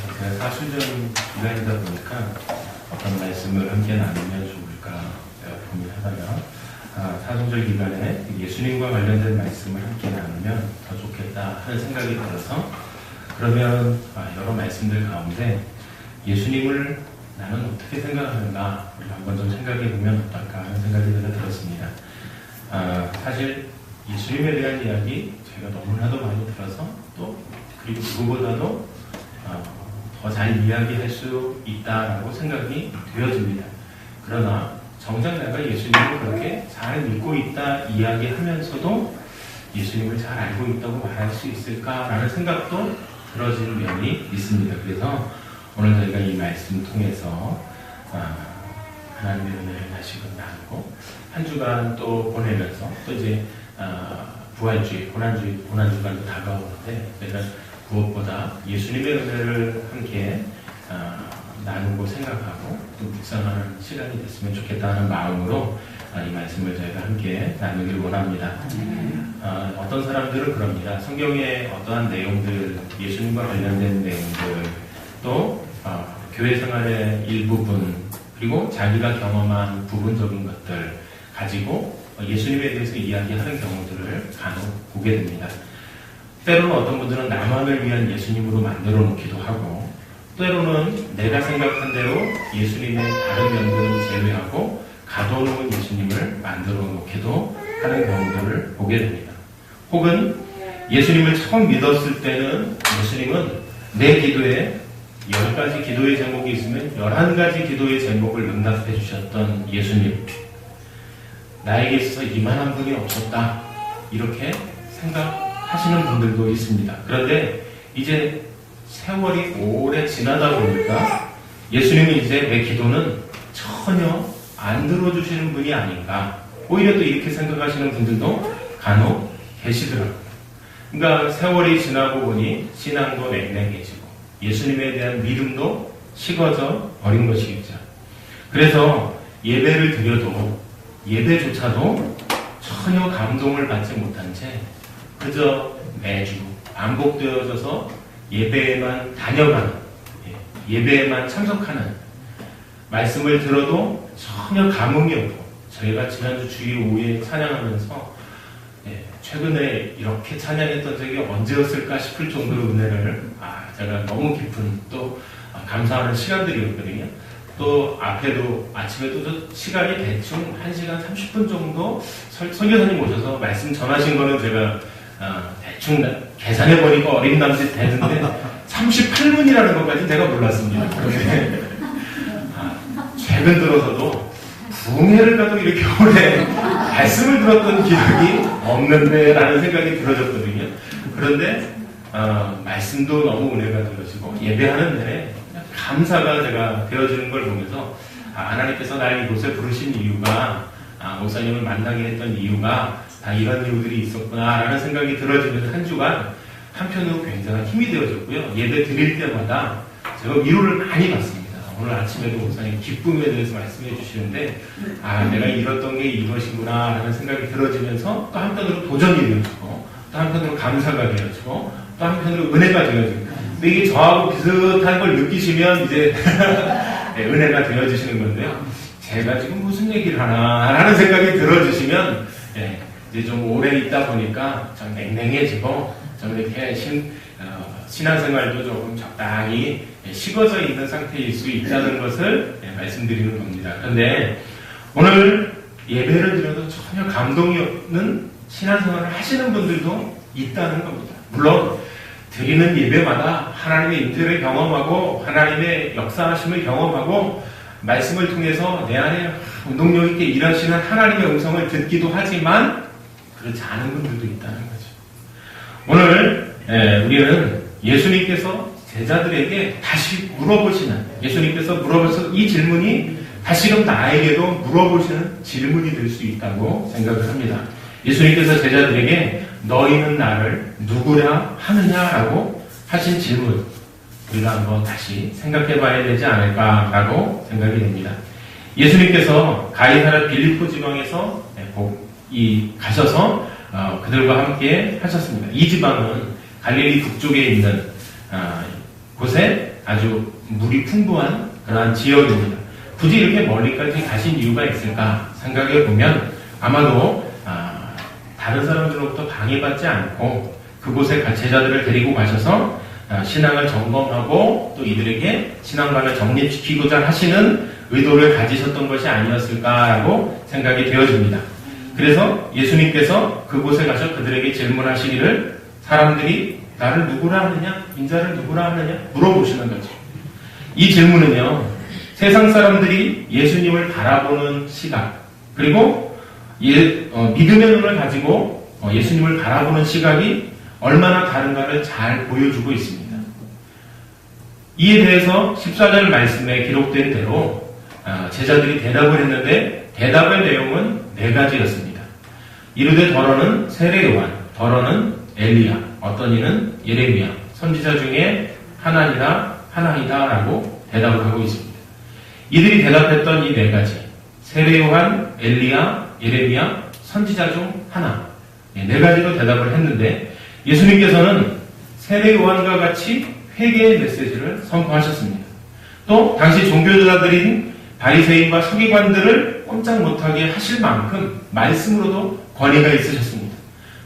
제가 사순절 기간이다 보니까 어떤 말씀을 함께 나누면 좋을까 고민하다가 사순절 기간에 예수님과 관련된 말씀을 함께 나누면 더 좋겠다 하는 생각이 들어서 그러면 여러 말씀들 가운데 예수님을 나는 어떻게 생각하는가 우리가 한번 좀 생각해 보면 어떨까 하는 생각이 들었습니다. 사실 예수님에 대한 이야기 제가 너무나도 많이 들어서 또 그리고 누구보다도 더 잘 이야기할 수 있다라고 생각이 되어집니다. 그러나 정작 내가 예수님을 그렇게 잘 믿고 있다 이야기하면서도 예수님을 잘 알고 있다고 말할 수 있을까라는 생각도 들어지는 면이 있습니다. 그래서 오늘 저희가 이 말씀 통해서 하나님의 은혜를 다시금 나누고 한 주간 또 보내면서 또 이제 부활주의, 고난주간도 다가오는데 저희가 무엇보다 예수님의 은혜를 함께 나누고 생각하고 또 묵상하는 시간이 됐으면 좋겠다는 마음으로 이 말씀을 저희가 함께 나누기를 원합니다. 어떤 사람들은 그럽니다. 성경의 어떠한 내용들, 예수님과 관련된 내용들, 또 교회 생활의 일부분, 그리고 자기가 경험한 부분적인 것들 가지고 예수님에 대해서 이야기하는 경우들을 간혹 보게 됩니다. 때로는 어떤 분들은 나만을 위한 예수님으로 만들어 놓기도 하고, 때로는 내가 생각한 대로 예수님의 다른 면들은 제외하고 가둬놓은 예수님을 만들어 놓기도 하는 경우들을 보게 됩니다. 혹은 예수님을 처음 믿었을 때는 예수님은 내 기도에 10가지 기도의 제목이 있으면 11가지 기도의 제목을 응답해 주셨던 예수님, 나에게 있어서 이만한 분이 없었다 이렇게 생각하시는 분들도 있습니다. 그런데 이제 세월이 오래 지나다 보니까 예수님은 이제 내 기도는 전혀 안 들어주시는 분이 아닌가, 오히려 또 이렇게 생각하시는 분들도 간혹 계시더라고요. 그러니까 세월이 지나고 보니 신앙도 냉랭해지고 예수님에 대한 믿음도 식어져 버린 것이겠죠. 그래서 예배를 드려도 예배조차도 전혀 감동을 받지 못한 채 그저 매주 반복되어져서 예배에만 다녀가는, 예배에만 참석하는, 말씀을 들어도 전혀 감흥이 없고, 저희가 지난주 주일 오후에 찬양하면서 최근에 이렇게 찬양했던 적이 언제였을까 싶을 정도로 은혜를 제가 너무 깊은 또 감사하는 시간들이었거든요. 또 앞에도 아침에도 시간이 대충 1시간 30분 정도 선교사님 오셔서 말씀 전하신 거는 제가 대충 계산해보니까 어린 남짓 되는데 38분이라는 것까지 제가 몰랐습니다. 그런데 최근 들어서도 부흥회를 가도 이렇게 오래 말씀을 들었던 기억이 없는데 라는 생각이 들어졌거든요. 그런데 말씀도 너무 은혜가 들어지고 예배하는 내내 감사가 제가 되어지는 걸 보면서 하나님께서 날 이곳에 부르신 이유가, 목사님을 만나게 했던 이유가 다 이런 이유들이 있었구나 라는 생각이 들어지면서 한 주간 한편으로 굉장히 힘이 되어졌고요. 예배 드릴 때마다 제가 위로를 많이 받습니다. 오늘 아침에도 목사님 기쁨에 대해서 말씀해 주시는데 내가 잃었던 게 이것이구나 라는 생각이 들어지면서 또 한편으로 도전이 되어지고 또 한편으로 감사가 되어지고 또 한편으로 은혜가 되어지고, 근데 이게 저하고 비슷한 걸 느끼시면 이제 은혜가 되어지시는 건데요. 제가 지금 무슨 얘기를 하나 라는 생각이 들어주시면 이제 좀 오래 있다 보니까 좀 냉랭해지고 좀 이렇게 신앙생활도 조금 적당히 식어져 있는 상태일 수 있다는 것을 말씀드리는 겁니다. 그런데 오늘 예배를 드려도 전혀 감동이 없는 신앙생활을 하시는 분들도 있다는 겁니다. 물론 드리는 예배마다 하나님의 임재를 경험하고 하나님의 역사하심을 경험하고 말씀을 통해서 내 안에 운동력 있게 일하시는 하나님의 음성을 듣기도 하지만 그렇지 않은 분들도 있다는 거죠. 오늘 우리는 예수님께서 제자들에게 다시 물어보시는, 예수님께서 물어보셔서 이 질문이 다시금 나에게도 물어보시는 질문이 될 수 있다고 생각을 합니다. 예수님께서 제자들에게 너희는 나를 누구라 하느냐라고 하신 질문, 우리가 한번 다시 생각해 봐야 되지 않을까라고 생각이 됩니다. 예수님께서 가이사랴 빌립보 지방에서 가셔서 그들과 함께 하셨습니다. 이 지방은 갈릴리 북쪽에 있는 곳에 아주 물이 풍부한 그러한 지역입니다. 굳이 이렇게 멀리까지 가신 이유가 있을까 생각해 보면 아마도 다른 사람들로부터 방해받지 않고 그곳에 제자들을 데리고 가셔서 신앙을 점검하고 또 이들에게 신앙관을 정립시키고자 하시는 의도를 가지셨던 것이 아니었을까라고 생각이 되어집니다. 그래서 예수님께서 그곳에 가서 그들에게 질문하시기를 사람들이 나를 누구라 하느냐? 인자를 누구라 하느냐? 물어보시는 거죠. 이 질문은요, 세상 사람들이 예수님을 바라보는 시각, 그리고 믿음의 눈을 가지고 예수님을 바라보는 시각이 얼마나 다른가를 잘 보여주고 있습니다. 이에 대해서 14절 말씀에 기록된 대로 제자들이 대답을 했는데 대답의 내용은 4가지였습니다. 이르되 더러는 세례 요한, 더러는 엘리야, 어떤 이는 예레미야, 선지자 중에 하나이다 라고 대답을 하고 있습니다. 이들이 대답했던 이 4가지, 세례 요한, 엘리야, 예레미야, 선지자 중 하나, 4가지로 대답을 했는데 예수님께서는 세례 요한과 같이 회개의 메시지를 선포하셨습니다. 또 당시 종교자들인 바리새인과 서기관들을 꼼짝 못하게 하실 만큼 말씀으로도 권위가 있으셨습니다.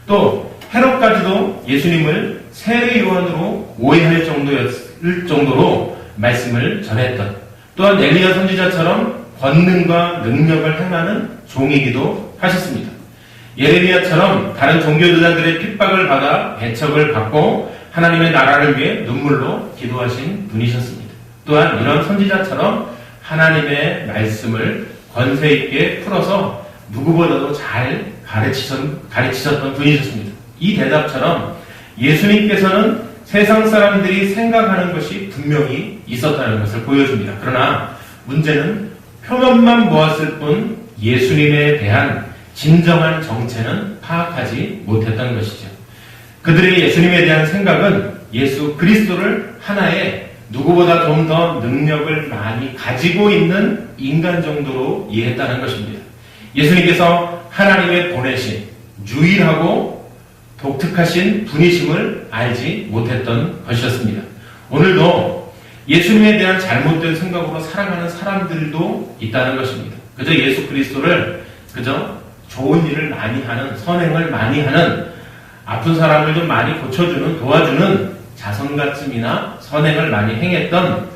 또 헤롯까지도 예수님을 세례 요한으로 오해할 정도로 말씀을 전했던, 또한 엘리야 선지자처럼 권능과 능력을 행하는 종이기도 하셨습니다. 예레미야처럼 다른 종교자들의 핍박을 받아 배척을 받고 하나님의 나라를 위해 눈물로 기도하신 분이셨습니다. 또한 이런 선지자처럼 하나님의 말씀을 권세 있게 풀어서 누구보다도 잘 가르치셨던 분이셨습니다. 이 대답처럼 예수님께서는 세상 사람들이 생각하는 것이 분명히 있었다는 것을 보여줍니다. 그러나 문제는 표면만 보았을 뿐 예수님에 대한 진정한 정체는 파악하지 못했던 것이죠. 그들의 예수님에 대한 생각은 예수 그리스도를 하나의 누구보다 좀 더 능력을 많이 가지고 있는 인간 정도로 이해했다는 것입니다. 예수님께서 하나님의 보내신 유일하고 독특하신 분이심을 알지 못했던 것이었습니다. 오늘도 예수님에 대한 잘못된 생각으로 살아가는 사람들도 있다는 것입니다. 그저 예수 그리스도를 그저 좋은 일을 많이 하는, 선행을 많이 하는, 아픈 사람을 좀 많이 고쳐주는, 도와주는 자선가쯤이나 선행을 많이 행했던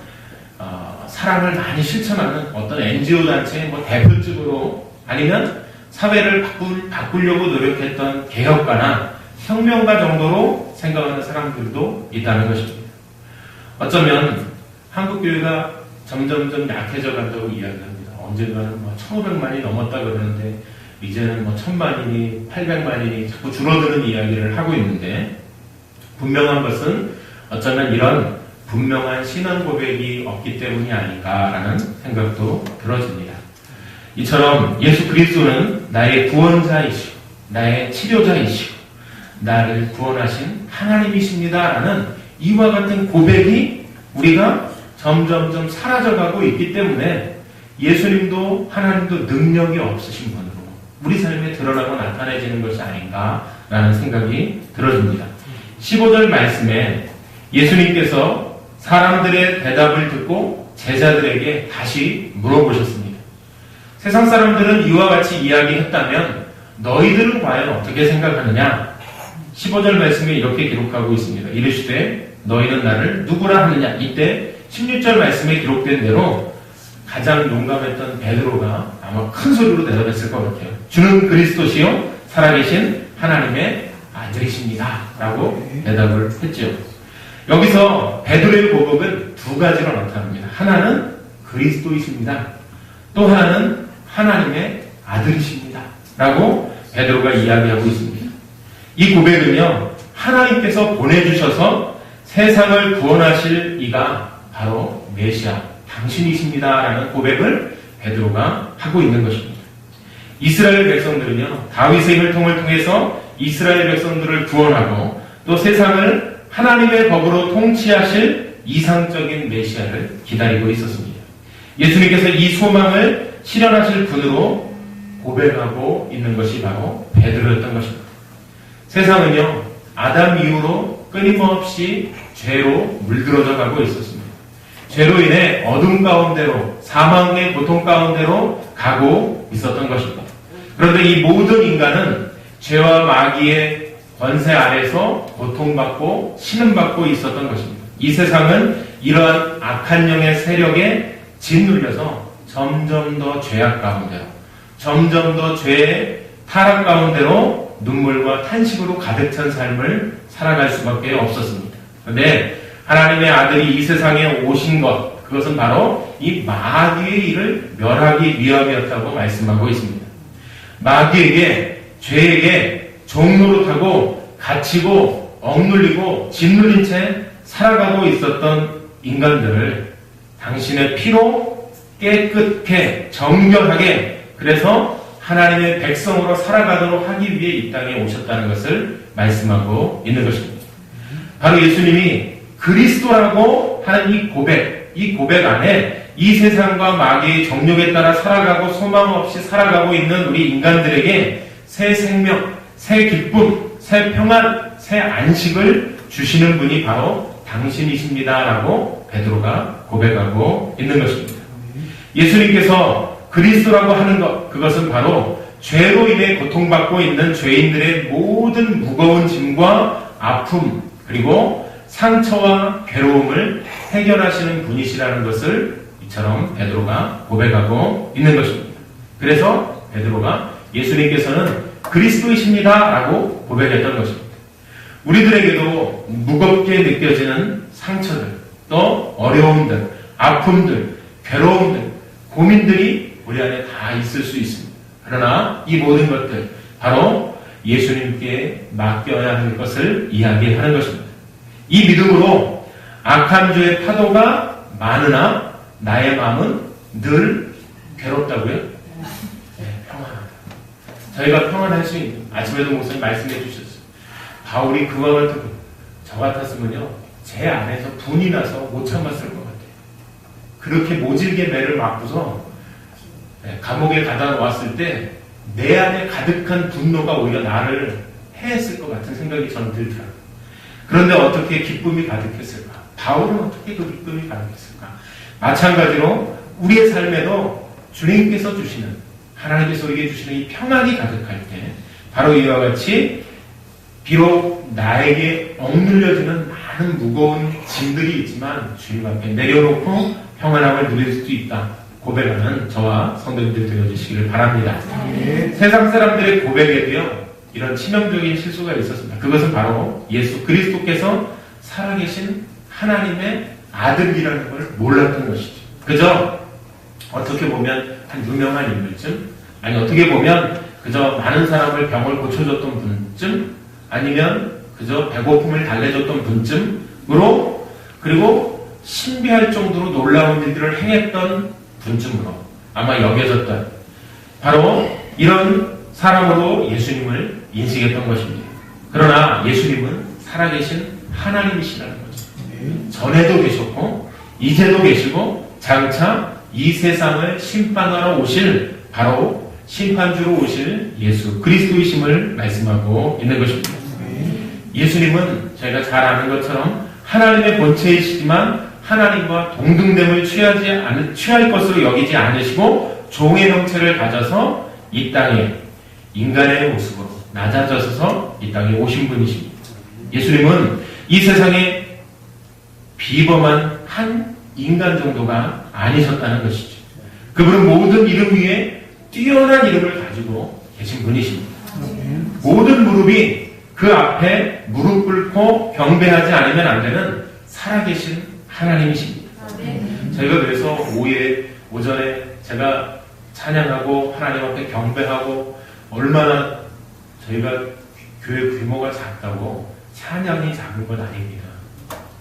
사랑을 많이 실천하는 어떤 NGO 단체의 대표직으로, 아니면 사회를 바꾸려고 노력했던 개혁가나 혁명가 정도로 생각하는 사람들도 있다는 것입니다. 어쩌면 한국교회가 점점점 약해져 간다고 이야기합니다. 언젠가는 1,500만이 넘었다 그러는데 이제는 1,000만이니 800만이니 자꾸 줄어드는 이야기를 하고 있는데, 분명한 것은 어쩌면 이런 분명한 신앙 고백이 없기 때문이 아닐까라는 생각도 들어집니다. 이처럼 예수 그리스도는 나의 구원자이시고 나의 치료자이시고 나를 구원하신 하나님이십니다라는 이와 같은 고백이 우리가 점점점 사라져가고 있기 때문에 예수님도 하나님도 능력이 없으신 분으로 우리 삶에 드러나고 나타내지는 것이 아닌가라는 생각이 들어집니다. 15절 말씀에 예수님께서 사람들의 대답을 듣고 제자들에게 다시 물어보셨습니다. 세상 사람들은 이와 같이 이야기했다면 너희들은 과연 어떻게 생각하느냐? 15절 말씀에 이렇게 기록하고 있습니다. 이르시되 너희는 나를 누구라 하느냐? 이때 16절 말씀에 기록된 대로 가장 용감했던 베드로가 아마 큰 소리로 대답했을 것 같아요. 주는 그리스도시요 살아계신 하나님의 아들이십니다 라고 대답을 했죠. 여기서 베드로의 고백은 2가지로 나타납니다. 하나는 그리스도이십니다. 또 하나는 하나님의 아들이십니다 라고 베드로가 이야기하고 있습니다. 이 고백은요, 하나님께서 보내주셔서 세상을 구원하실 이가 바로 메시아, 당신이십니다 라는 고백을 베드로가 하고 있는 것입니다. 이스라엘 백성들은요, 다윗의 혈통을 통해서 이스라엘 백성들을 구원하고 또 세상을 하나님의 법으로 통치하실 이상적인 메시아를 기다리고 있었습니다. 예수님께서 이 소망을 실현하실 분으로 고백하고 있는 것이 바로 베드로였던 것입니다. 세상은요, 아담 이후로 끊임없이 죄로 물들어져 가고 있었습니다. 죄로 인해 어둠 가운데로, 사망의 고통 가운데로 가고 있었던 것입니다. 그런데 이 모든 인간은 죄와 마귀의 권세 아래서 고통받고 신음받고 있었던 것입니다. 이 세상은 이러한 악한 영의 세력에 짓눌려서 점점 더 죄악 가운데로, 점점 더 죄의 타락 가운데로 눈물과 탄식으로 가득 찬 삶을 살아갈 수밖에 없었습니다. 그런데 하나님의 아들이 이 세상에 오신 것, 그것은 바로 이 마귀의 일을 멸하기 위함이었다고 말씀하고 있습니다. 마귀에게, 죄에게 종노릇하고 갇히고 억눌리고 짓눌린 채 살아가고 있었던 인간들을 당신의 피로 깨끗게 정결하게, 그래서 하나님의 백성으로 살아가도록 하기 위해 이 땅에 오셨다는 것을 말씀하고 있는 것입니다. 바로 예수님이 그리스도라고 하는 이 고백 안에 이 세상과 마귀의 정욕에 따라 살아가고 소망 없이 살아가고 있는 우리 인간들에게 새 생명, 새 기쁨, 새 평안, 새 안식을 주시는 분이 바로 당신이십니다라고 베드로가 고백하고 있는 것입니다. 예수님께서 그리스도라고 하는 것, 그것은 바로 죄로 인해 고통받고 있는 죄인들의 모든 무거운 짐과 아픔, 그리고 상처와 괴로움을 해결하시는 분이시라는 것을 이처럼 베드로가 고백하고 있는 것입니다. 그래서 베드로가 예수님께서는 그리스도이십니다 라고 고백했던 것입니다. 우리들에게도 무겁게 느껴지는 상처들, 또 어려움들, 아픔들, 괴로움들, 고민들이 우리 안에 다 있을 수 있습니다. 그러나 이 모든 것들 바로 예수님께 맡겨야 할 것을 이야기하는 것입니다. 이 믿음으로 악한 죄의 파도가 많으나 나의 마음은 늘 괴롭다고요? 네, 평안하다. 저희가 평안할 수 있는, 아침에도 목사님 말씀해 주셨어요. 바울이 그와 같은, 저 같았으면요 제 안에서 분이 나서 못 참았을 것 같아요. 그렇게 모질게 매를 맞고서 감옥에 가다 놓았을 때 내 안에 가득한 분노가 오히려 나를 해했을 것 같은 생각이 저는 들더라고요. 그런데 어떻게 기쁨이 가득했을까? 바울은 어떻게 그 기쁨이 가득했을까? 마찬가지로 우리의 삶에도 주님께서 주시는, 하나님께서 우리에게 주시는 이 평안이 가득할 때 바로 이와 같이 비록 나에게 억눌려지는 많은 무거운 짐들이 있지만 주님 앞에 내려놓고 평안함을 누릴 수도 있다 고백하는 저와 성도님들 되어주시기를 바랍니다. 세상 사람들의 고백에도요 이런 치명적인 실수가 있었습니다. 그것은 바로 예수 그리스도께서 살아계신 하나님의 아들이라는 걸 몰랐던 것이죠. 그저 어떻게 보면 한 유명한 인물쯤, 아니 어떻게 보면 그저 많은 사람을 병을 고쳐줬던 분쯤, 아니면 그저 배고픔을 달래줬던 분쯤으로, 그리고 신비할 정도로 놀라운 일들을 행했던 분쯤으로 아마 여겨졌던 바로 이런 사람으로 예수님을 인식했던 것입니다. 그러나 예수님은 살아계신 하나님이시라는 거죠. 전에도 계셨고 이제도 계시고 장차 이 세상을 심판하러 오실, 바로 심판주로 오실 예수 그리스도이심을 말씀하고 있는 것입니다. 예수님은 저희가 잘 아는 것처럼 하나님의 본체이시지만 하나님과 동등됨을 취할 것으로 여기지 않으시고 종의 형체를 가져서 이 땅에 인간의 모습으로 낮아져서 이 땅에 오신 분이십니다. 예수님은 이 세상에 비범한 한 인간 정도가 아니셨다는 것이죠. 그분은 모든 이름 위에 뛰어난 이름을 가지고 계신 분이십니다. 모든 무릎이 그 앞에 무릎 꿇고 경배하지 않으면 안 되는 살아계신 하나님이십니다. 저희가 그래서 오전에 제가 찬양하고 하나님 앞에 경배하고 얼마나 저희가 교회 규모가 작다고 찬양이 작은 건 아닙니다.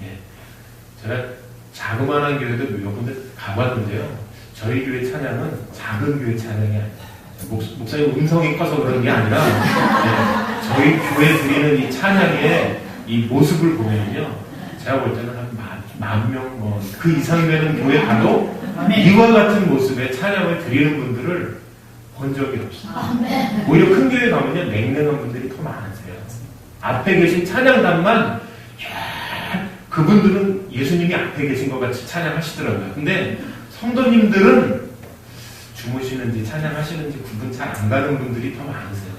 예. 제가 자그마한 교회도 몇 군데 가봤는데요. 저희 교회 찬양은 작은 교회 찬양이 아니에요. 목사님 음성이 커서 그런 게 아니라 예. 저희 교회 드리는 이 찬양의 이 모습을 보면요. 제가 볼 때는 한 10,000명 그 이상 되는 교회 가도 이와 같은 모습의 찬양을 드리는 분들을 본 적이 없어요. 오히려 큰 교회 가면요 냉랭한 분들이 더 많으세요. 앞에 계신 찬양단만 그분들은 예수님이 앞에 계신 것 같이 찬양하시더라고요. 근데 성도님들은 주무시는지 찬양하시는지 구분 잘 안 가는 분들이 더 많으세요.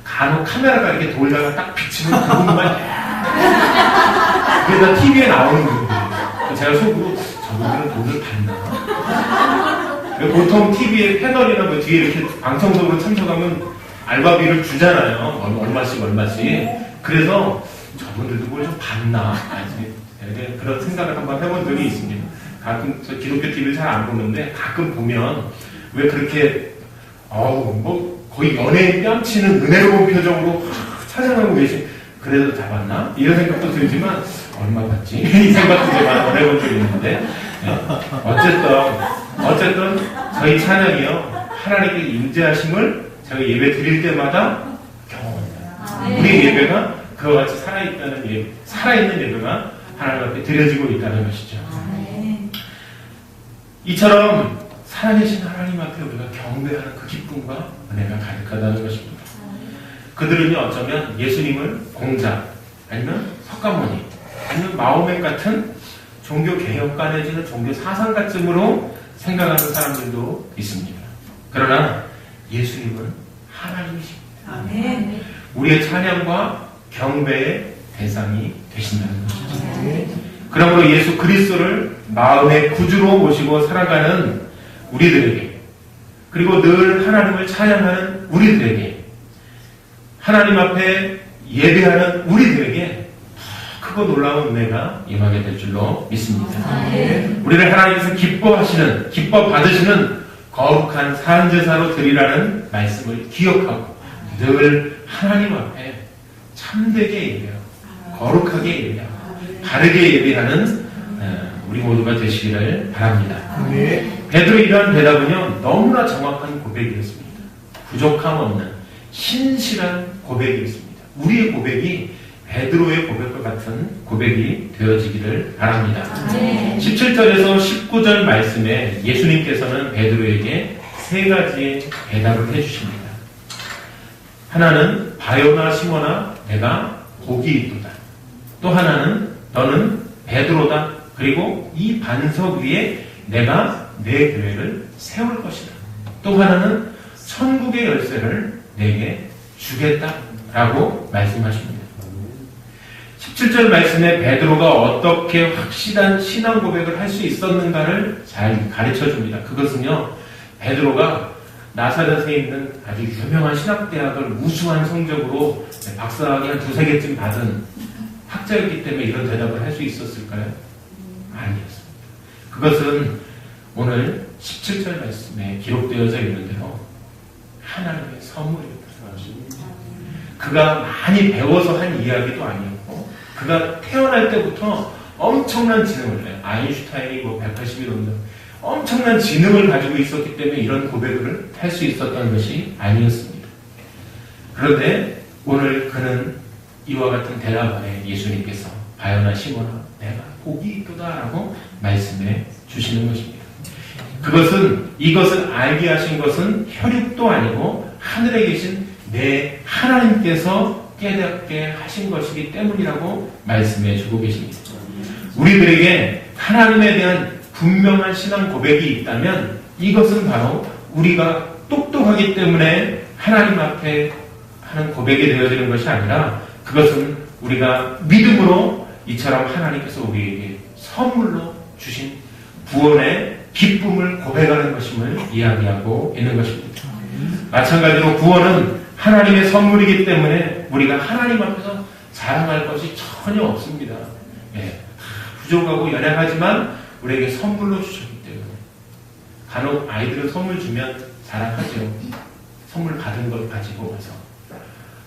간혹 카메라가 이렇게 돌다가 딱 비치면 그분만 그게 다 TV에 나오는 분들이에요. 제가 속으로 저분들은 돈을 받나? 보통 TV에 패널이나 뭐 뒤에 이렇게 방청석으로 참석하면 알바비를 주잖아요. 얼마씩. 그래서 저분들도 뭘 좀 받나? 그런 생각을 한번 해본 적이 있습니다. 가끔 저 기독교 TV를 잘 안 보는데 가끔 보면 왜 그렇게 뭐 거의 연예인 뺨치는 은혜로운 표정으로 찬양하고 계신 그래도 잡았나? 이런 생각도 들지만 얼마 받지? 이 생각도 제가 해본 적이 있는데 어쨌든 저희 찬양이요 하나님께 임재하심을 저희 예배 드릴 때마다 경험합니다. 우리 예배가 그와 같이 살아있는 예배가 하나님 앞에 드려지고 있다는 것이죠. 이처럼 살아계신 하나님 앞에 우리가 경배하는 그 기쁨과 은혜가 가득하다는 것입니다. 그들은요 어쩌면 예수님을 공작 아니면 석가모니 아니면 마호멧 같은 종교 개혁가 내지는 종교 사상가쯤으로 생각하는 사람들도 있습니다. 그러나 예수님은 하나님이십니다. 아멘. 우리의 찬양과 경배의 대상이 되신다는 것이죠. 그러므로 예수 그리스도를 마음의 구주로 모시고 살아가는 우리들에게 그리고 늘 하나님을 찬양하는 우리들에게 하나님 앞에 예배하는 우리들에게 더 크고 놀라운 은혜가 임하게 될 줄로 믿습니다. 우리를 하나님께서 기뻐 받으시는 거룩한 산제사로 드리라는 말씀을 기억하고 늘 하나님 앞에 참되게 예배하고 거룩하게 예배하고 바르게 예배하는 우리 모두가 되시기를 바랍니다. 베드로의 이러한 대답은요 너무나 정확한 고백이었습니다. 부족함 없는 신실한 고백이었습니다. 우리의 고백이 베드로의 고백과 같은 고백이 되어지기를 바랍니다. 17절에서 19절 말씀에 예수님께서는 베드로에게 세 가지의 대답을 해주십니다. 하나는 바요나 시몬아 내가 복이 있도다. 또 하나는 너는 베드로다. 그리고 이 반석 위에 내가 내 교회를 세울 것이다. 또 하나는 천국의 열쇠를 내게 주겠다라고 말씀하십니다. 17절 말씀에 베드로가 어떻게 확실한 신앙 고백을 할 수 있었는가를 잘 가르쳐 줍니다. 그것은요 베드로가 나사렛에 있는 아주 유명한 신학대학을 우수한 성적으로 박사학위 한 2-3개쯤 받은 학자였기 때문에 이런 대답을 할 수 있었을까요? 아니었습니다. 그것은 오늘 17절 말씀에 기록되어져 있는데요. 하나님의 선물입니다. 그가 많이 배워서 한 이야기도 아니었고 그가 태어날 때부터 엄청난 지능을 해요. 아인슈타인이 180이 넘는 엄청난 지능을 가지고 있었기 때문에 이런 고백을 할 수 있었던 것이 아니었습니다. 그런데 오늘 그는 이와 같은 대답 안에 예수님께서 바요나 시몬아 내가 복이 있도다라고 말씀해 주시는 것입니다. 이것을 알게 하신 것은 혈육도 아니고 하늘에 계신 내 하나님께서 깨닫게 하신 것이기 때문이라고 말씀해 주고 계십니다. 우리들에게 하나님에 대한 분명한 신앙 고백이 있다면 이것은 바로 우리가 똑똑하기 때문에 하나님 앞에 하는 고백이 되어지는 것이 아니라 그것은 우리가 믿음으로 이처럼 하나님께서 우리에게 선물로 주신 구원의 기쁨을 고백하는 것임을 이야기하고 있는 것입니다. 마찬가지로 구원은 하나님의 선물이기 때문에 우리가 하나님 앞에서 자랑할 것이 전혀 없습니다. 부족하고 연약하지만 우리에게 선물로 주셨기 때문에 간혹 아이들은 선물 주면 자랑하죠. 선물 받은 걸 가지고 와서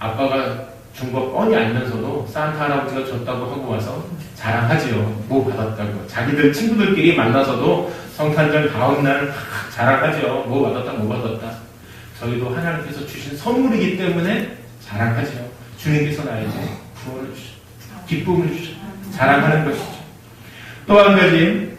아빠가 준 거 뻔히 알면서도 산타 할아버지가 줬다고 하고 와서 자랑하지요. 뭐 받았다고. 자기들 친구들끼리 만나서도 성탄절 다음날 자랑하죠. 뭐 받았다. 저희도 하나님께서 주신 선물이기 때문에 자랑하죠. 주님께서 나에게 구원을 주셨죠. 기쁨을 주셨죠. 자랑하는 것이죠. 또 한 가지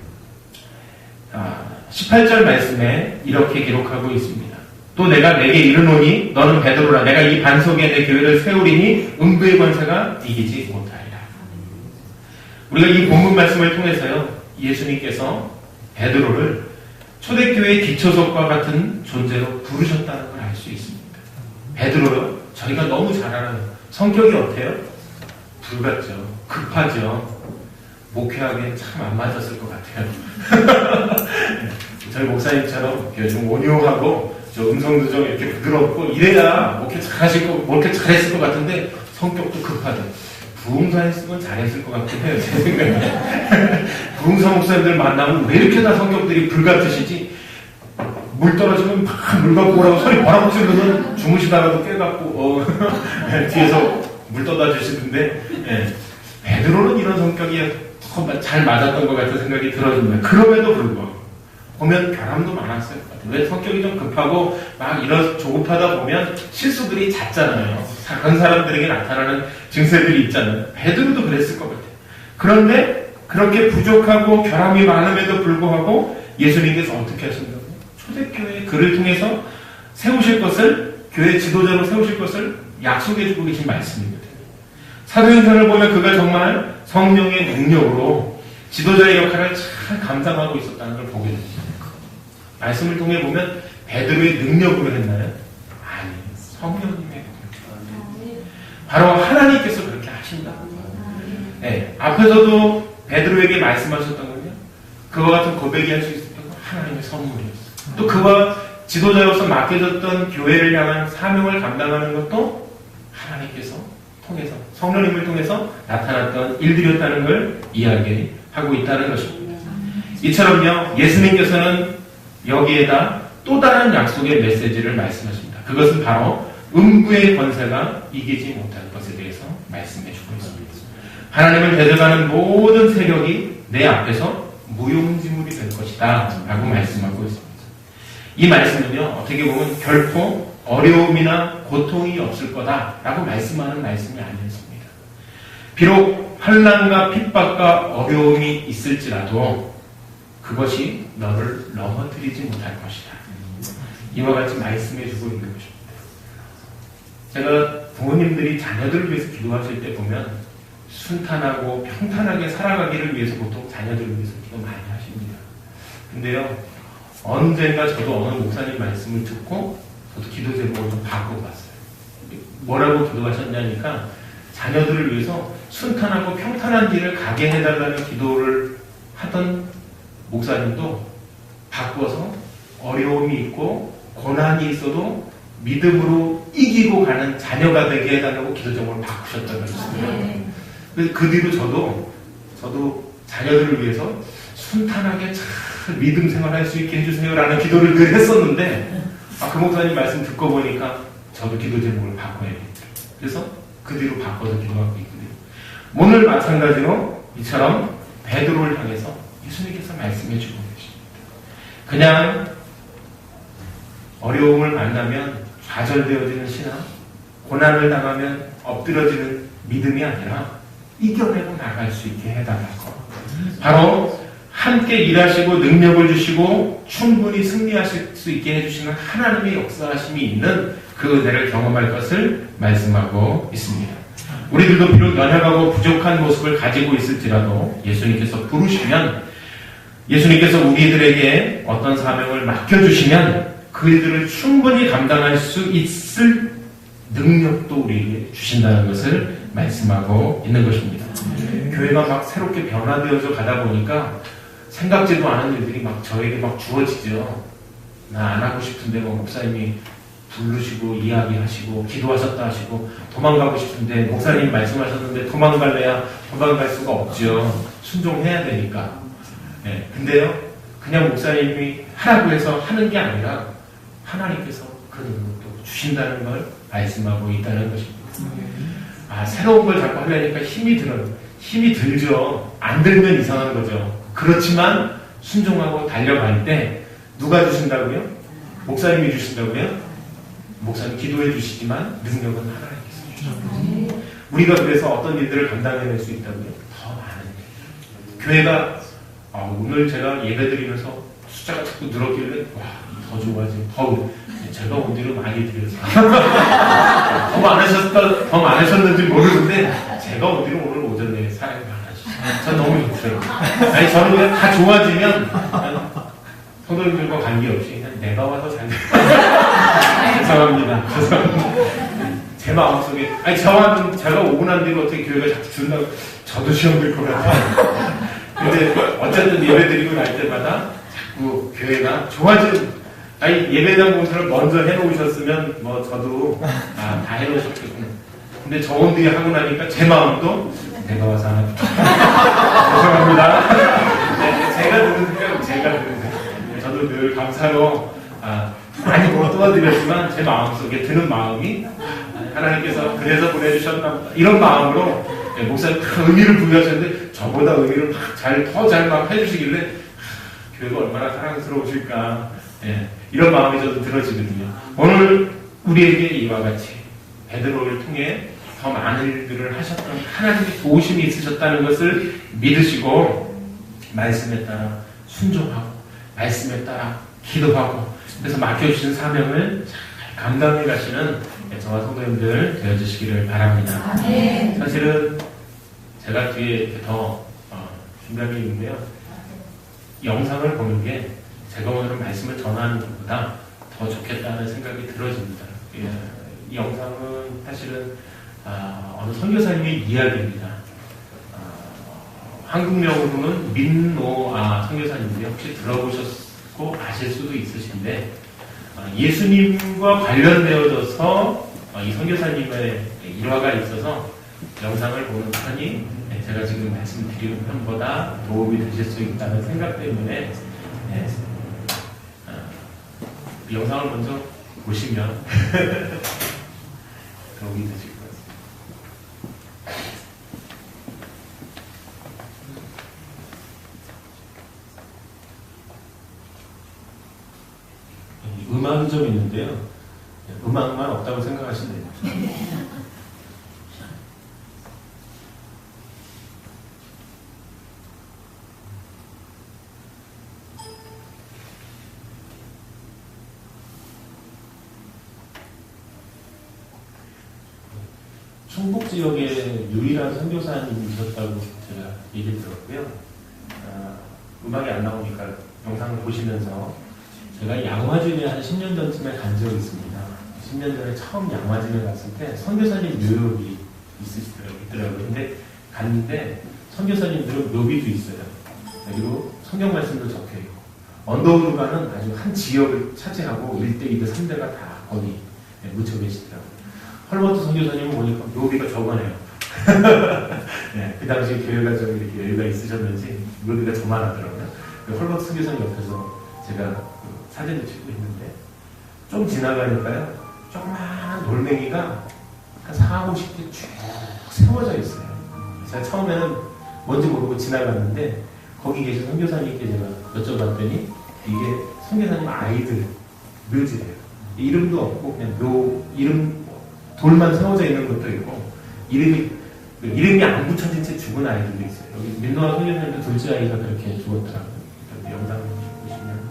18절 말씀에 이렇게 기록하고 있습니다. 또 내가 내게 이르노니 너는 베드로라. 내가 이 반석에 내 교회를 세우리니 음부의 권세가 이기지 못하리라. 우리가 이 본문 말씀을 통해서요, 예수님께서 베드로를 초대교회의 기초석과 같은 존재로 부르셨다는 걸 알 수 있습니다. 베드로요, 저희가 너무 잘 알아요. 성격이 어때요? 불같죠. 급하죠. 목회하기엔 참 안 맞았을 것 같아요. 저희 목사님처럼 좀 온유하고 음성도 좀 이렇게 부드럽고 이래야 목회 잘했을 것 같은데 성격도 급하대. 부흥사 했으면 잘했을 것 같긴 해요. 제 생각에. 부흥사 목사님들 만나면 왜 이렇게 다 성격들이 불같으시지? 물 떨어지면 막 물 갖고 오라고 소리 뭐라고 지르면 주무시다가도 깨갖고 뒤에서 물 떠다 주시던데 베드로는 이런 성격이 잘 맞았던 것 같은 생각이 들어집니다. 그럼에도 불구하고 보면 결함도 많았어요. 왜 성격이 좀 급하고 막 이런 조급하다 보면 실수들이 잦잖아요. 그런 사람들에게 나타나는 증세들이 있잖아요. 베드로도 그랬을 것 같아요. 그런데 그렇게 부족하고 결함이 많음에도 불구하고 예수님께서 어떻게 하신다고요? 초대교회 그를 통해서 세우실 것을, 교회 지도자로 세우실 것을 약속해주고 계신 말씀입니다. 사도행전을 보면 그가 정말 성령의 능력으로 지도자의 역할을 잘 감당하고 있었다는 걸 보게 됩니다. 말씀을 통해 보면 베드로의 능력으로 했나요? 아니, 성령님의 능력. 바로 하나님께서 그렇게 하신다고. 네, 앞에서도 베드로에게 말씀하셨던 건요, 그와 같은 고백이 할 수 있었던 건 하나님의 선물이었어요. 또 그와 지도자로서 맡겨졌던 교회를 향한 사명을 감당하는 것도 하나님께서 통해서, 성령님을 통해서 나타났던 일들이었다는 걸 이야기하고 있다는 것입니다. 이처럼요, 예수님께서는 여기에다 또 다른 약속의 메시지를 말씀하십니다. 그것은 바로 음부의 권세가 이기지 못할 것에 대해서 말씀해주고 있습니다. 하나님을 대적하는 모든 세력이 내 앞에서 무용지물이 될 것이다 라고 말씀하고 있습니다. 이 말씀은요, 어떻게 보면 결코 어려움이나 고통이 없을 거다라고 말씀하는 말씀이 아니었습니다. 비록 환난과 핍박과 어려움이 있을지라도 그것이 너를 넘어뜨리지 못할 것이다. 이와 같이 말씀해주고 있는 것입니다. 제가 부모님들이 자녀들을 위해서 기도하실 때 보면 순탄하고 평탄하게 살아가기를 위해서 보통 자녀들을 위해서 기도 많이 하십니다. 근데요, 언젠가 저도 어느 목사님 말씀을 듣고 저도 기도 제목을 좀 바꿔봤어요. 뭐라고 기도하셨냐니까 자녀들을 위해서 순탄하고 평탄한 길을 가게 해달라는 기도를 하던 목사님도 바꿔서 어려움이 있고 고난이 있어도 믿음으로 이기고 가는 자녀가 되게 해달라고 기도 제목을 바꾸셨다고 했습니다. 그 뒤로 저도 자녀들을 위해서 순탄하게 잘 믿음 생활할 수 있게 해주세요라는 기도를 늘 했었는데 그 목사님 말씀 듣고 보니까 저도 기도 제목을 바꿔야겠다. 그래서 그 뒤로 바꿔서 기도하고 있거든요. 오늘 마찬가지로 이처럼 베드로를 향해서 예수님께서 말씀해 주고 계십니다. 그냥 어려움을 만나면 좌절되어지는 신앙, 고난을 당하면 엎드려지는 믿음이 아니라 이겨내고 나갈 수 있게 해달라고. 바로 함께 일하시고 능력을 주시고 충분히 승리하실 수 있게 해주시는 하나님의 역사하심이 있는 그 은혜를 경험할 것을 말씀하고 있습니다. 우리들도 비록 연약하고 부족한 모습을 가지고 있을지라도 예수님께서 부르시면, 예수님께서 우리들에게 어떤 사명을 맡겨주시면 그 일들을 충분히 감당할 수 있을 능력도 우리에게 주신다는 것을 말씀하고 있는 것입니다. 교회가 막 새롭게 변화되어서 가다 보니까 생각지도 않은 일들이 막 저에게 막 주어지죠. 나 안 하고 싶은데 목사님이 부르시고 이야기하시고 기도하셨다 하시고 도망가고 싶은데 목사님이 말씀하셨는데 도망갈래야 도망갈 수가 없죠. 순종해야 되니까. 네. 근데요, 그냥 목사님이 하라고 해서 하는 게 아니라 하나님께서 그 능력도 주신다는 걸 말씀하고 있다는 것입니다. 새로운 걸 자꾸 하려니까 힘이 들어요. 힘이 들죠. 안 들면 이상한 거죠. 그렇지만 순종하고 달려갈 때 누가 주신다고요? 목사님이 주신다고요? 목사님 기도해 주시지만 능력은 하나님께서 주시죠. 우리가 그래서 어떤 일들을 감당해낼 수 있다고요? 더 많은 일. 교회가 오늘 제가 예배 드리면서 숫자가 자꾸 늘었길래 더 좋아지. 제가 온 뒤로 많이 드려서 더 많으셨는지 모르는데 제가 온 뒤로 오늘 오전에 사람이 많아지죠. 전 너무 좋죠. 아니, 저는 그냥 다 좋아지면, 성도님들과 관계없이 그냥 내가 와서 잘 죄송합니다. 제 마음속에, 아니, 저한테 제가 오고 난 뒤로 어떻게 교회가 자꾸 준다고, 저도 시험 될 것 같아요. 근데 어쨌든 예배 드리고 날 때마다 자꾸 교회가 좋아지는, 아니, 예배당 공사를 먼저 해놓으셨으면, 뭐, 저도, 다 해놓으셨겠구나. 근데 저 혼자 하고 나니까 제 마음도 내가 와서 하나 죄송합니다. 네, 제가 드는 생각은 제가 드는 생각. 저도 늘 감사로 많이 못 도와드렸지만 제 마음속에 드는 마음이 하나님께서 그래서 보내주셨나 보다. 이런 마음으로 목사님 큰 의미를 부여하셨는데 저보다 의미를 더 잘 막 해주시길래 교회가 얼마나 사랑스러우실까. 예, 이런 마음이 저도 들어지거든요. 오늘 우리에게 이와 같이 베드로를 통해 더 많은 일들을 하셨던 하나님의 도우심이 있으셨다는 것을 믿으시고 말씀에 따라 순종하고 말씀에 따라 기도하고 그래서 맡겨주신 사명을 잘 감당해 가시는 저와 성도님들 되어주시기를 바랍니다. 사실은 제가 뒤에 더 준비한 게 있는데요. 영상을 보는 게 제가 오늘 말씀을 전하는 것보다 더 좋겠다는 생각이 들어집니다. 이 영상은 사실은 어느 선교사님의 이야기입니다. 한국명으로는 민노아 선교사님인데 혹시 들어보셨고 아실 수도 있으신데 예수님과 관련되어져서 이 선교사님의 일화가 있어서 영상을 보는 편이 제가 지금 말씀드리는 편보다 도움이 되실 수 있다는 생각 때문에 이 영상을 먼저 보시면 도움이 되실 것 같습니다. 음악이 좀 있는데요. 음악만 없다고 생각하시면 됩니다. 충북 지역의 유일한 선교사님이셨다고 제가 얘기 들었고요. 음악이 안 나오니까 영상을 보시면서 제가 양화진에 한 10년 전쯤에 간 적이 있습니다. 10년 전에 처음 양화진에 갔을 때 선교사님 묘역이 있더라고요. 근데 갔는데 선교사님들은 묘비도 있어요. 그리고 성경 말씀도 적혀있고 언더우드가는 아주 한 지역을 차지하고 1대, 2대, 3대가 다 거기 묻혀 계시더라고요. 헐버트 선교사님은 보니까 묘비가 적어내요. 네, 그 당시에 교회가 좀 이렇게 여유가 있으셨는지 묘비가 저만하더라고요. 헐버트 선교사님 옆에서 제가 사진을 찍고 있는데 좀 지나가니까요 조그마한 돌멩이가 한 4, 50개 쭉 세워져 있어요. 제가 처음에는 뭔지 모르고 지나갔는데 거기 계신 선교사님께 제가 여쭤봤더니 이게 선교사님 아이들 묘지래요. 이름도 없고 그냥 묘 이름 돌만 세워져 있는 것도 있고 이름이 안 붙여진 채 죽은 아이들도 있어요. 여기 민노아 선교사님도 둘째 아이가 그렇게 죽었더라고요. 영상을 보시면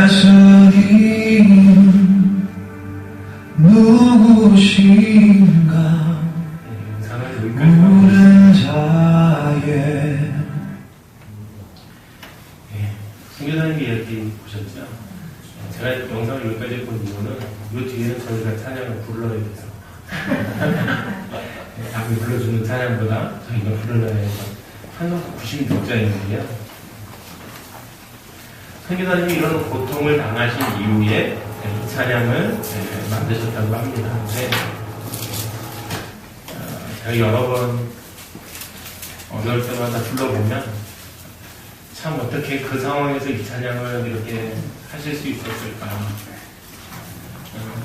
예수님 누구신가 물은 자의 승교사님 이야기 보셨죠? 제가 영상을 여기까지 본 이유는 이 뒤에는 저희가 찬양을 불러야 돼서 남이 불러주는 찬양보다 저희가 불러야 해서 찬송가 96장인데요. 선교사님이 이런 고통을 당하신 이후에 이 찬양을 만드셨다고 합니다. 제가 여러 번 어려울 때마다 불러보면 참 어떻게 그 상황에서 이 찬양을 이렇게 하실 수 있었을까.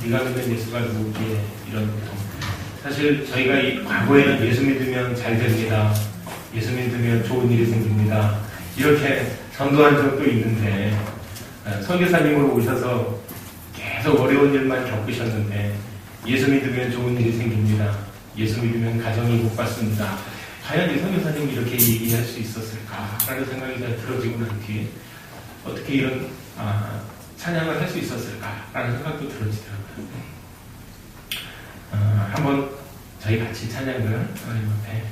네가 믿는 예수가 누구기에 이런 고통. 사실 저희가 이 과거에는 예수 믿으면 잘 됩니다. 예수 믿으면 좋은 일이 생깁니다. 이렇게 전도한 적도 있는데 선교사님으로 오셔서 계속 어려운 일만 겪으셨는데 예수 믿으면 좋은 일이 생깁니다. 예수 믿으면 가정이 복받습니다. 과연 이 선교사님이 이렇게 얘기할 수 있었을까라는 생각이 잘 들어지고 난 뒤에 어떻게 이런 찬양을 할 수 있었을까라는 생각도 들어지더라고요. 한번 저희 같이 찬양을 하나님 앞에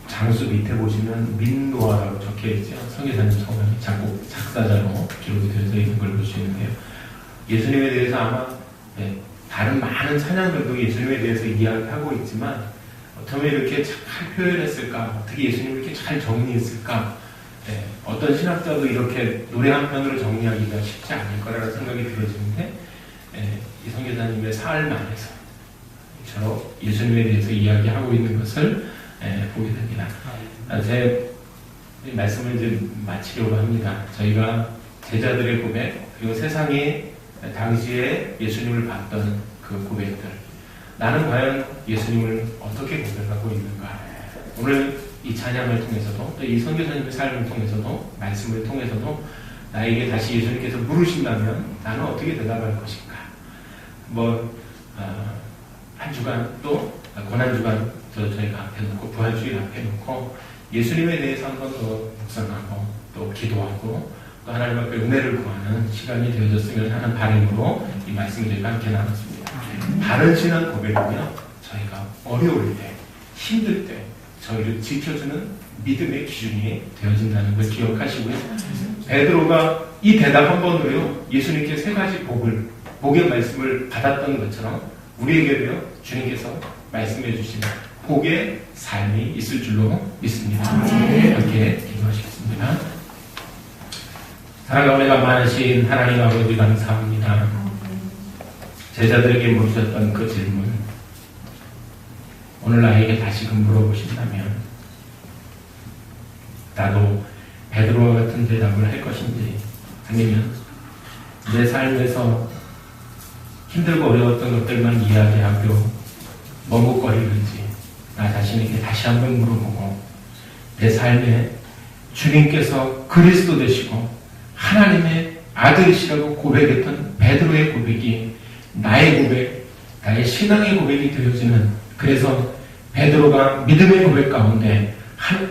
장수 밑에 보시면 민노아라고 적혀있죠. 성교사님 성함이 작사자로 기록이 되어져 있는 걸 볼 수 있는데요. 예수님에 대해서 아마 다른 많은 찬양들도 예수님에 대해서 이야기하고 있지만 어떻게 이렇게 잘 표현했을까? 어떻게 예수님을 이렇게 잘 정리했을까? 어떤 신학자도 이렇게 노래 한 편으로 정리하기가 쉽지 않을 거라는 생각이 들어지는데 이 선교사님의 삶 안에서 저로 예수님에 대해서 이야기하고 있는 것을 보게 됩니다. 제 말씀을 이제 마치려고 합니다. 저희가 제자들의 고백, 그리고 세상이 당시에 예수님을 봤던 그 고백들, 나는 과연 예수님을 어떻게 고백하고 있는가? 오늘 이 찬양을 통해서도, 또 이 선교사님의 삶을 통해서도, 말씀을 통해서도 나에게 다시 예수님께서 물으신다면 나는 어떻게 대답할 것인가? 한 주간, 또 고난주간 저희가 앞에 놓고, 부활주일 앞에 놓고 예수님에 대해서 한 번 더 묵상하고 또 기도하고 또 하나님 앞에 은혜를 구하는 시간이 되어졌으면 하는 바람으로 이 말씀을 저희가 함께 나눴습니다. 바른 신앙 고백은요, 저희가 어려울 때, 힘들 때 저희를 지켜주는 믿음의 기준이 되어진다는 걸 기억하시고요. 베드로가 이 대답 한 번으로요, 예수님께 세 가지 복의 말씀을 받았던 것처럼 우리에게도요, 주님께서 말씀해 주신 복의 삶이 있을 줄로 믿습니다. 함께 기도하시겠습니다. 사랑과 은혜가 많으신 하나님 아버지 감사합니다. 제자들에게 물으셨던 그 질문, 오늘 나에게 다시금 물어보신다면 나도 베드로와 같은 대답을 할 것인지, 아니면 내 삶에서 힘들고 어려웠던 것들만 이야기하고 머뭇거리는지 나 자신에게 다시 한번 물어보고, 내 삶에 주님께서 그리스도 되시고 하나님의 아들이시라고 고백했던 베드로의 고백이 나의 고백, 나의 신앙의 고백이 되어지는, 그래서 베드로가 믿음의 고백 가운데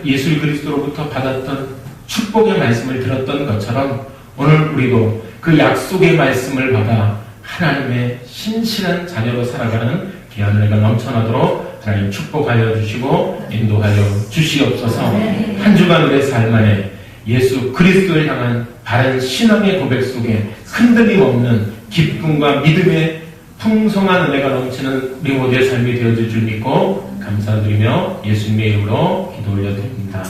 예수 그리스도로부터 받았던 축복의 말씀을 들었던 것처럼 오늘 우리도 그 약속의 말씀을 받아 하나님의 신실한 자녀로 살아가는 귀한 은혜가 넘쳐나도록 하나님 축복하여 주시고 인도하여 주시옵소서. 한 주간의 삶 안에 예수 그리스도를 향한 바른 신앙의 고백 속에 흔들림 없는 기쁨과 믿음의 풍성한 은혜가 넘치는 우리 모두의 삶이 되어질 줄 믿고 감사드리며 예수님의 이름으로 기도 올려드립니다.